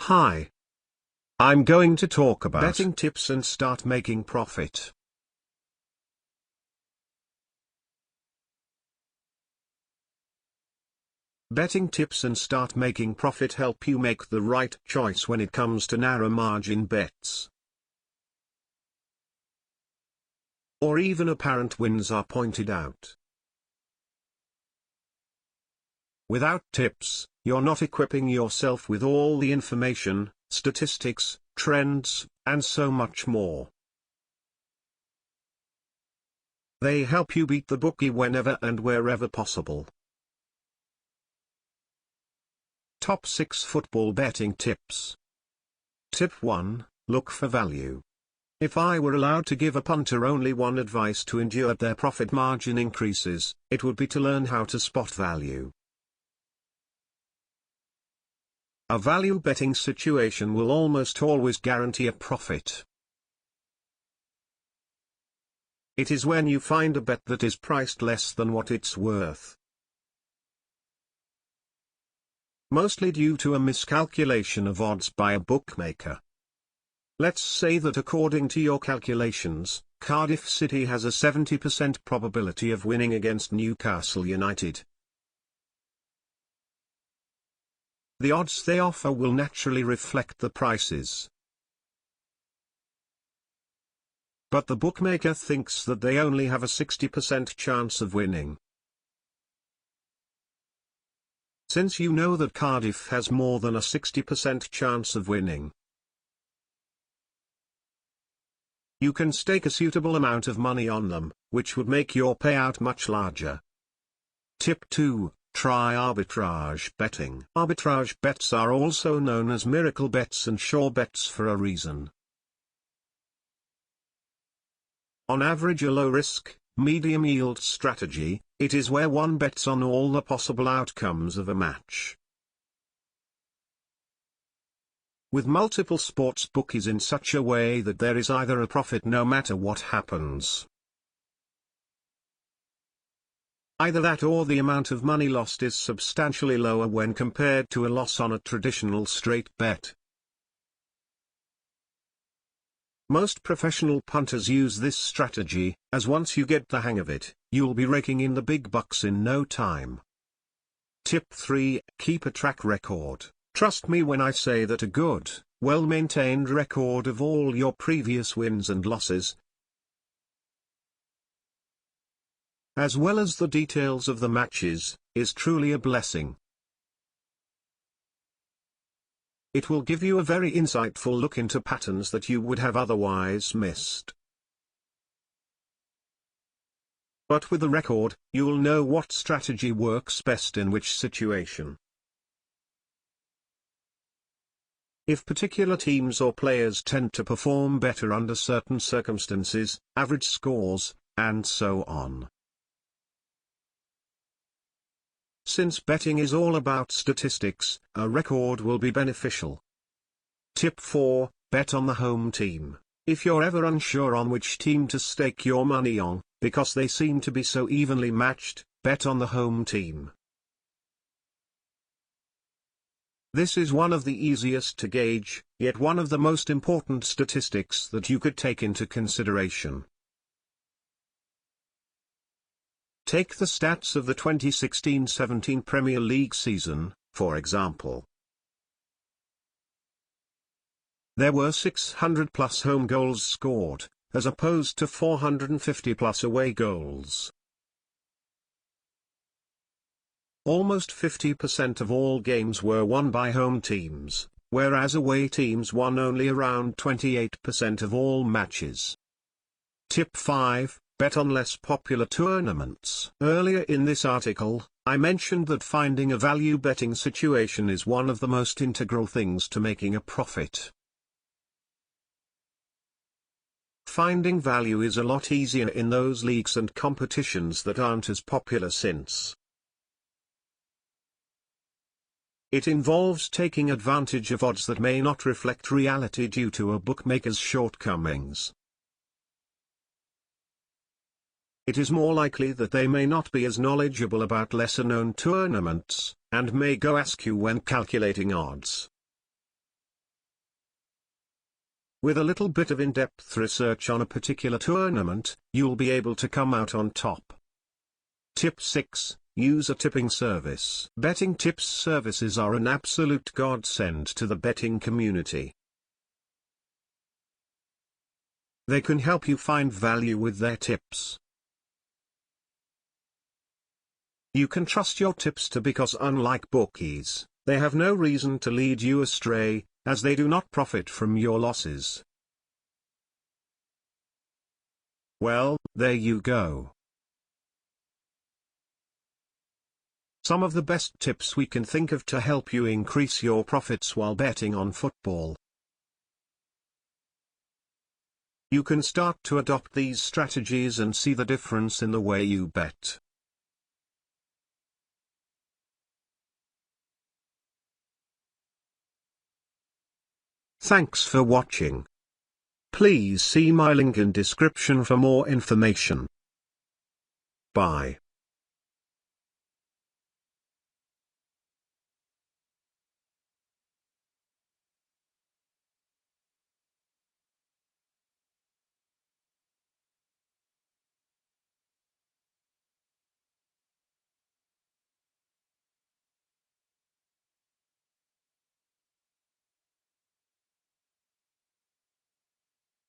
Hi. I'm going to talk about betting tips and start making profit. Betting tips and start making profit help you make the right choice when it comes to narrow margin bets. Or even apparent wins are pointed out. Without tips, you're not equipping yourself with all the information, statistics, trends, and so much more. They help you beat the bookie whenever and wherever possible. Top 6 Football Betting Tips. Tip 1, look for value. If I were allowed to give a punter only one advice to ensure their profit margin increases, it would be to learn how to spot value. A value betting situation will almost always guarantee a profit. It is when you find a bet that is priced less than what it's worth. Mostly due to a miscalculation of odds by a bookmaker. Let's say that according to your calculations, Cardiff City has a 70% probability of winning against Newcastle United. The odds they offer will naturally reflect the prices. But the bookmaker thinks that they only have a 60% chance of winning. Since you know that Cardiff has more than a 60% chance of winning, you can stake a suitable amount of money on them, which would make your payout much larger. Tip 2. Try arbitrage betting. Arbitrage bets are also known as miracle bets and sure bets for a reason. On average, a low-risk, medium-yield strategy, it is where one bets on all the possible outcomes of a match. With multiple sports bookies in such a way that there is either a profit no matter what happens. Either that or the amount of money lost is substantially lower when compared to a loss on a traditional straight bet. Most professional punters use this strategy, as once you get the hang of it, you'll be raking in the big bucks in no time. Tip 3. Keep a track record. Trust me when I say that a good, well-maintained record of all your previous wins and losses, as well as the details of the matches, is truly a blessing. It will give you a very insightful look into patterns that you would have otherwise missed. But with a record, you'll know what strategy works best in which situation. If particular teams or players tend to perform better under certain circumstances, average scores, and so on. Since betting is all about statistics, a record will be beneficial. Tip 4. Bet on the home team. If you're ever unsure on which team to stake your money on, because they seem to be so evenly matched, bet on the home team. This is one of the easiest to gauge, yet one of the most important statistics that you could take into consideration. Take the stats of the 2016-17 Premier League season, for example. There were 600+ home goals scored, as opposed to 450+ away goals. Almost 50% of all games were won by home teams, whereas away teams won only around 28% of all matches. Tip 5. Bet on less popular tournaments. Earlier in this article, I mentioned that finding a value betting situation is one of the most integral things to making a profit. Finding value is a lot easier in those leagues and competitions that aren't as popular since it involves taking advantage of odds that may not reflect reality due to a bookmaker's shortcomings. It is more likely that they may not be as knowledgeable about lesser-known tournaments, and may go askew when calculating odds. With a little bit of in-depth research on a particular tournament, you'll be able to come out on top. Tip 6. Use a tipping service. Betting tips services are an absolute godsend to the betting community. They can help you find value with their tips. You can trust your tipster because unlike bookies, they have no reason to lead you astray, as they do not profit from your losses. Well, there you go. Some of the best tips we can think of to help you increase your profits while betting on football. You can start to adopt these strategies and see the difference in the way you bet. Thanks for watching. Please see my link in description for more information. Bye.